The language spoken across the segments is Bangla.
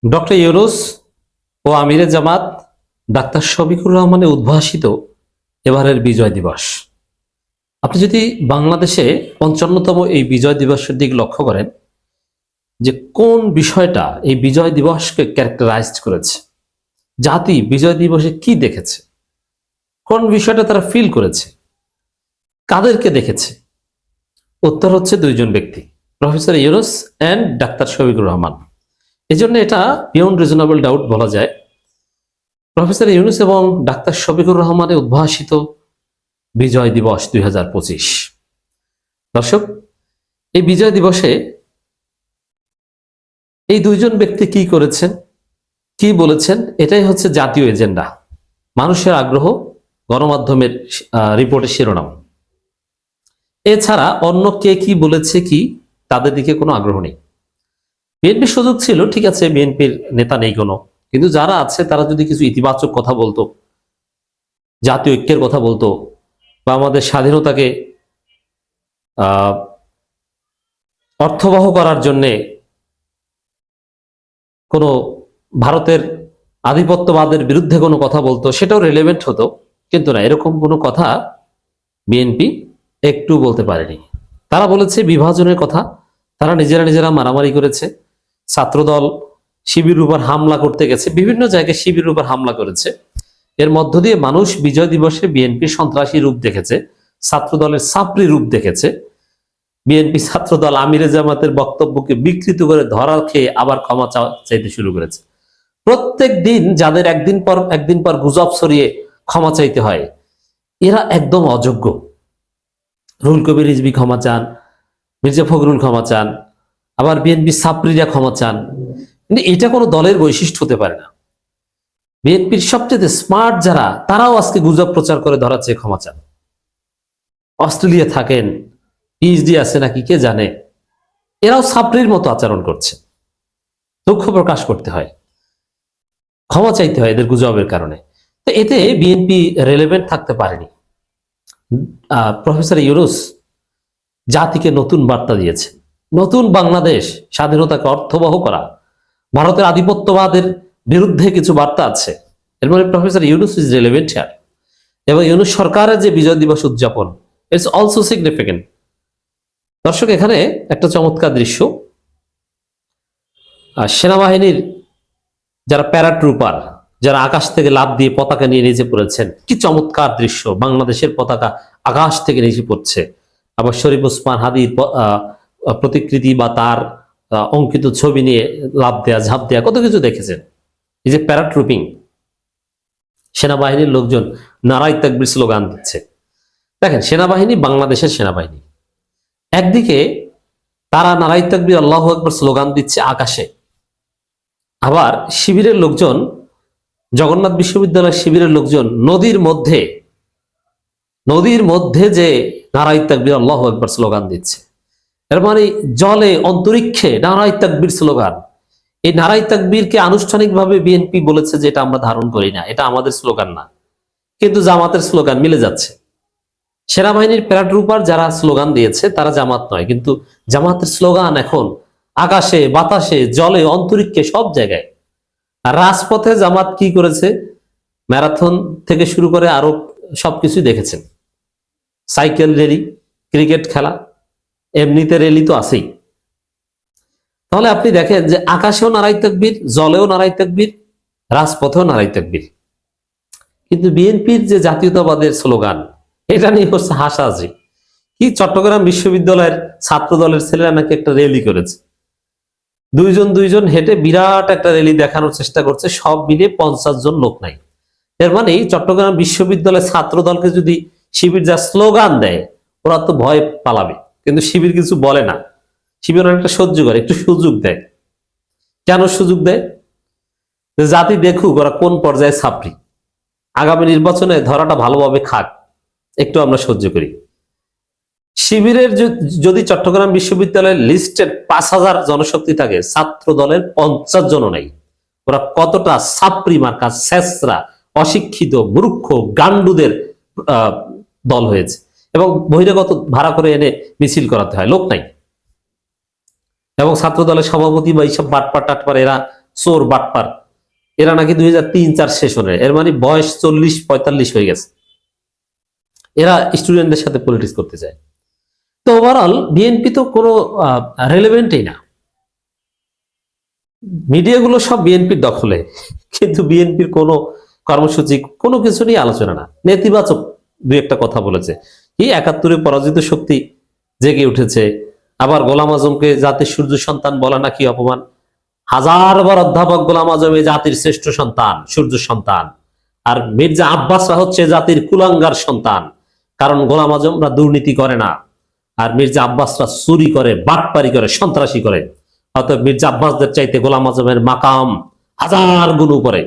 ডক্টর ইউনূস ও আমিরে জামাত ডাক্তার শফিকুর রহমানের উদ্ভাসিত এবারের বিজয় দিবস। আপনি যদি বাংলাদেশে ৫৫তম এই বিজয় দিবসের দিকে লক্ষ্য করেন যে কোন বিষয়টা এই বিজয় দিবসকে ক্যারেক্টারাইজড করেছে, জাতি বিজয় দিবসে কি দেখেছে, কোন বিষয়টা তারা ফিল করেছে, কাদেরকে দেখেছে, উত্তর হচ্ছে দুইজন ব্যক্তি, professor Yunus and doctor Shafiqur Rahman. এই জন্য এটা বিয়ন্ড রিজনেবল ডাউট বলা যায় প্রফেসর ইউনূস এবং ডাক্তার শফিকুর রহমানের উদ্ভাসিত বিজয় দিবস 2025। দর্শক, এই বিজয় দিবসে এই দুইজন ব্যক্তি কি করেছেন, কি বলেছেন, এটাই হচ্ছে জাতীয় এজেন্ডা, মানুষের আগ্রহ, গণমাধ্যমের রিপোর্টের শিরোনাম। এছাড়া অন্য কে কি বলেছে কি তাদের দিকে কোনো আগ্রহ নেই। বিএনপির সুযোগ ছিল, ঠিক আছে, বিএনপির নেতা নেই কোনো, কিন্তু যারা আছে তারা যদি কিছু ইতিবাচক কথা বলতো, জাতীয় ঐক্যের কথা বলতো, বা আমাদের স্বাধীনতাকে অর্থবহ করার জন্যে কোনো ভারতের আধিপত্যবাদের বিরুদ্ধে কোনো কথা বলতো, সেটাও রিলেভেন্ট হতো। কিন্তু না, এরকম কোনো কথা বিএনপি একটু বলতে পারেনি। তারা বলেছে বিভাজনের কথা, তারা নিজেরা মারামারি করেছে, ছাত্রদল শিবিরের উপর হামলা করতে গেছে, বিভিন্ন জায়গায় শিবিরের উপর হামলা করেছে। এর মধ্য দিয়ে মানুষ বিজয় দিবসে বিএনপি সন্ত্রাসী রূপ দেখেছে, ছাত্রদলের ছাত্রী রূপ দেখেছে। বিএনপি ছাত্রদল আমিরে জামাতের বক্তব্যকে বিকৃত করে ধরা খেয়ে আবার ক্ষমা চাইতে শুরু করেছে। প্রত্যেক দিন যাদের একদিন পর গুজব ছড়িয়ে ক্ষমা চাইতে হয়, এরা একদম অযোগ্য। রুহুল কবির রিজভী ক্ষমা চান, মির্জা ফখরুল ক্ষমা চান, আবার বিএনপি ছাত্রীরা ক্ষমা চান। কিন্তু এটা কোনো দলের বৈশিষ্ট্য হতে পারে না। বিএনপির সবচেয়ে স্মার্ট যারা, তারাও আজকে গুজব প্রচার করে ধরাচ্ছে ক্ষমা চান। অস্ট্রেলিয়া থাকেন, পিএইচডি আছে নাকি কে জানে, এরাও ছাত্রীর মতো আচরণ করছে। দুঃখ প্রকাশ করতে হয়, ক্ষমা চাইতে হয় এদের গুজবের কারণে। তো এতে বিএনপি রেলেভেন্ট থাকতে পারেনি। প্রফেসর ইউনূস জাতিকে নতুন বার্তা দিয়েছে, নতুন বাংলাদেশ, স্বাধীনতাকে অর্থবহ করা, ভারতের আধিপত্যবাদের বিরুদ্ধে কিছু বার্তা আছে। এর মানে professor Yunus is relevant here. এবং ইউনূস সরকারের যে বিজয় দিবস উদযাপন, ইটস অলসো সিগনিফিকেন্ট। দর্শক, এখানে একটা চমৎকার দৃশ্য, সেনাবাহিনীর যারা প্যারাট্রুপার, যারা আকাশ থেকে লাফ দিয়ে পতাকা নিয়ে নিচে পড়েছেন, কি চমৎকার দৃশ্য। বাংলাদেশের পতাকা আকাশ থেকে নিচে পড়ছে। আবার শরীফ ওসমান হাদির প্রতিকৃতি বা তার অঙ্কিত ছবি নিয়ে লাফ দেয়া, ঝাঁপ দেয়া, কত কিছু দেখেছেন। এই যে প্যারাট্রুপিং, সেনাবাহিনীর লোকজন নারাই তাকবীর স্লোগান দিচ্ছে। দেখেন, সেনাবাহিনী বাংলাদেশের সেনাবাহিনী, একদিকে তারা নারাই তাকবীর আল্লাহু আকবার স্লোগান দিচ্ছে আকাশে, আবার শিবিরের লোকজন, জগন্নাথ বিশ্ববিদ্যালয়ের শিবিরের লোকজন নদীর মধ্যে যে নারাই তাকবীর আল্লাহু আকবার স্লোগান দিচ্ছে। এর মানে জলে, অন্তরিক্ষে নারাই তাকবীর স্লোগান। এই নারাই তাকবীরকে আনুষ্ঠানিকভাবে বিএনপি বলেছে যে এটা আমরা ধারণ করি না, এটা আমাদের স্লোগান না, কিন্তু জামাতের স্লোগান মিলে যাচ্ছে। সেনাবাহিনীর প্যারাট্রুপার যারা স্লোগান দিয়েছে তারা জামাত নয়, কিন্তু জামাতের স্লোগান এখন আকাশে, বাতাসে, জলে, অন্তরিক্ষে, সব জায়গায়। আর রাজপথে জামাত কি করেছে, ম্যারাথন থেকে শুরু করে আরো সবকিছু দেখেছেন। সাইকেল র্যালি, ক্রিকেট খেলা, এমনিতে র্যালি তো আছেই। তাহলে আপনি দেখেন যে আকাশেও নারাই তাকবীর, জলেও নারাই তাকবীর, রাজপথেও নারাই তাকবীর। কিন্তু বিএনপির যে জাতীয়তাবাদের স্লোগান, এটা নিয়ে হচ্ছে হাসাহাসি। কি, চট্টগ্রাম বিশ্ববিদ্যালয়ের ছাত্র দলের ছেলেরা নাকি একটা র্যালি করেছে, দুইজন হেঁটে বিরাট একটা র্যালি দেখানোর চেষ্টা করছে, সব মিলিয়ে 50 জন লোক নাই। এর মানে চট্টগ্রাম বিশ্ববিদ্যালয়ের ছাত্র দলকে যদি শিবির যা স্লোগান দেয়, ওরা তো ভয় পালাবে, কিন্তু শিবির কিছু বলে না। শিবির অনেকটা সহ্য করে, একটু সুযোগ দেয়। কেন সুযোগ দেয়? জাতি দেখুক ওরা কোন পর্যায়ে ছাত্রী, আগামী নির্বাচনে ধরাটা ভালোভাবে খাক, একটু আমরা সহ্য করি। শিবিরের যদি চট্টগ্রাম বিশ্ববিদ্যালয়ের লিস্টের 5000 জনশক্তি থাকে, ছাত্র দলের 50 জনও নাই। ওরা কতটা ছাত্রী মার্কা, ছেঁচড়া, অশিক্ষিত, মূর্খ, গান্ডুদের দল হয়েছে। এবং বহিরাগত ভাড়া করে এনে মিছিল করাতে হয়, লোক নাই। এবং ছাত্র দলের সভাপতি বা এইসব বাটপার টাটপার, এরা চোর বাটপার, এরা নাকি 2003-04 সেশনে, এর মানে বয়স 40-45 হয়ে গেছে, এরা স্টুডেন্টদের সাথে পলিটিক্স করতে চায়। তো ওভারঅল বিএনপি তো কোনো রেলেভেন্টই না, মিডিয়াগুলো সব বিএনপির দখলে, কিন্তু বিএনপির কোনো কর্মসূচি কোনো কিছু নিয়ে আলোচনা না, নেতিবাচক দুই একটা কথা বলেছে। কি 71-এ পরাজিত শক্তি জেগে উঠেছে, আবার গোলাম আজমকে জাতির সূর্য সন্তান বলা নাকি অপমান। হাজারবার অধ্যাপক গোলাম আজম এই জাতির শ্রেষ্ঠ সন্তান, সূর্য সন্তান, আর মির্জা আব্বাসরা হচ্ছে জাতির কুলাঙ্গার সন্তান, কারণ গোলাম আজমরা দুর্নীতি করে না, আর মির্জা আব্বাসরা চুরি করে, বাটপারি করে, সন্ত্রাসী করে। অতএব মির্জা আব্বাসদের চাইতে গোলাম আজমের মাকাম হাজার গুণ উপরে।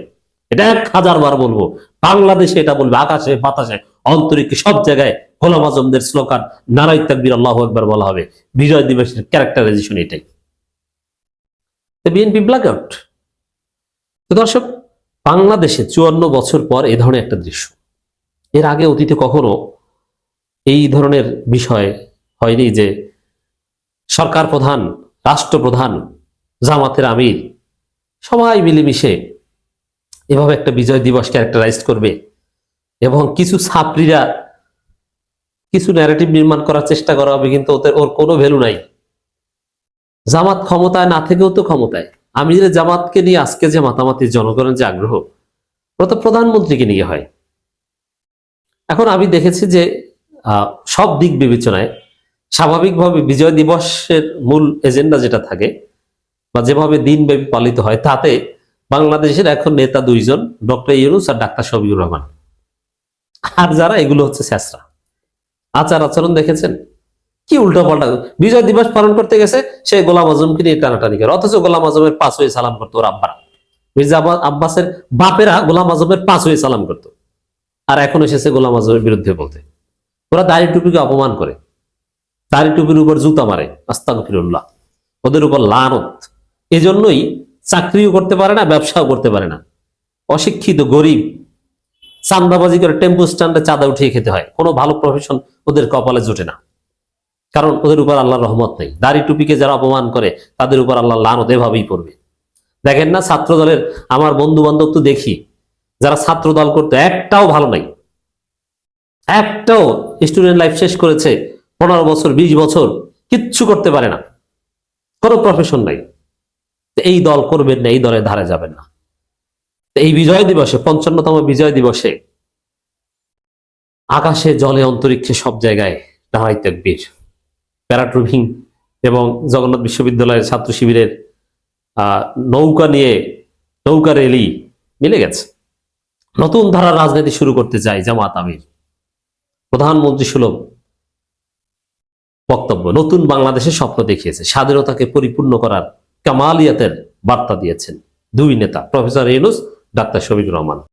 এটা 1000 বার বলবো, বাংলাদেশে এটা বলবে, আকাশে বাতাসে অন্তরিক্ষে সব জায়গায় গোলাম আজমদের স্লোগান নারায়ে তাকবীর আল্লাহু আকবার বলা হবে। বিজয় দিবসের ক্যারেক্টারাইজেশন এটাই। BNP black out. তো দর্শক, বাংলাদেশে 54 বছর পর এই ধরনের একটা দৃশ্য, এর আগে অতীতে কখনো এই ধরনের বিষয় হয়নি যে সরকার প্রধান, রাষ্ট্রপ্রধান, জামাতের আমির সবাই মিলেমিশে এভাবে একটা বিজয় দিবস ক্যারেক্টারাইজ করবে, এবং কিছু ছাত্রীরা কিছু ন্যারেটিভ নির্মাণ করার চেষ্টা করা হবে, কিন্তু ওর কোনো ভ্যালু নাই। জামাত ক্ষমতায় না থেকেও তো ক্ষমতায়, আমিরের জামাতকে নিয়ে আজকে যে মাতামাতি, জনগণের যে আগ্রহ, ওটা তো প্রধানমন্ত্রীকে নিয়ে হয়। এখন আমি দেখেছি যে সব দিক বিবেচনায় স্বাভাবিকভাবে বিজয় দিবসের মূল এজেন্ডা যেটা থাকে বা যেভাবে দিনব্যাপী পালিত হয়, তাতে বাংলাদেশের এখন নেতা 2 জন, ডক্টর ইউনূস আর ডাক্তার শফিকুর রহমান। আর যারা এগুলো হচ্ছে স্যাসরা। আচার আচরণ দেখেছেন কি উল্টাপাল্টা। বিজয় দিবস পালন করতে গেছে সে গোলাম আজমকে নিয়ে টানাটানি করে, অথচ গোলাম আজমের পাশ হয়ে সালাম করতো ওর আব্বারা। মির্জা আব্বাসের বাপেরা গোলাম আজমের পাশ হয়ে সালাম করতো, আর এখন এসেছে গোলাম আজমের বিরুদ্ধে বলতে। ওরা দাড়ি টুপিকে অপমান করে, দাড়ি টুপির উপর জুতা মারে, আস্তাগফিরুল্লাহ, ওদের উপর লানত। এজন্যই চাকরিও করতে পারে না, ব্যবসাও করতে পারে না, অশিক্ষিত, গরিব, চান্দাবাজি করে টেম্পো স্ট্যান্ডে চাঁদা উঠিয়ে খেতে হয়। কোনো ভালো প্রফেশন ওদের কপালে জোটে না, কারণ ওদের উপর আল্লাহর রহমত নেই। দাড়ি টুপিকে যারা অপমান করে তাদের উপর আল্লাহ লানত এভাবেই পড়বে। দেখেন না ছাত্র দলের, আমার বন্ধু বান্ধব তো দেখি যারা ছাত্র দল করতে, একটাও ভালো নাই, একটাও স্টুডেন্ট লাইফ শেষ করেছে 15 বছর 20 বছর, কিচ্ছু করতে পারে না, কোনো প্রফেশন নাই। এই দল করবেন না, এই দলের ধারে যাবেন না। এই বিজয় দিবসে, 55তম বিজয় দিবসে আকাশে জলে অন্তরিক্ষে সব জায়গায় নারায়ে তাকবীর, প্যারাট্রুপিং এবং জগন্নাথ বিশ্ববিদ্যালয়ের ছাত্র শিবিরের নৌকা নিয়ে নৌকা রেলি মিলে গেছে। নতুন ধারার রাজনীতি শুরু করতে চাই জামাত আমির, প্রধানমন্ত্রী সুলভ বক্তব্য, নতুন বাংলাদেশের স্বপ্ন দেখিয়েছে, স্বাধীনতাকে পরিপূর্ণ করার কামালিয়াতের বার্তা দিয়েছেন 2 নেতা, প্রফেসর ইউনূস, ডাক্তার শফিকুর রহমান।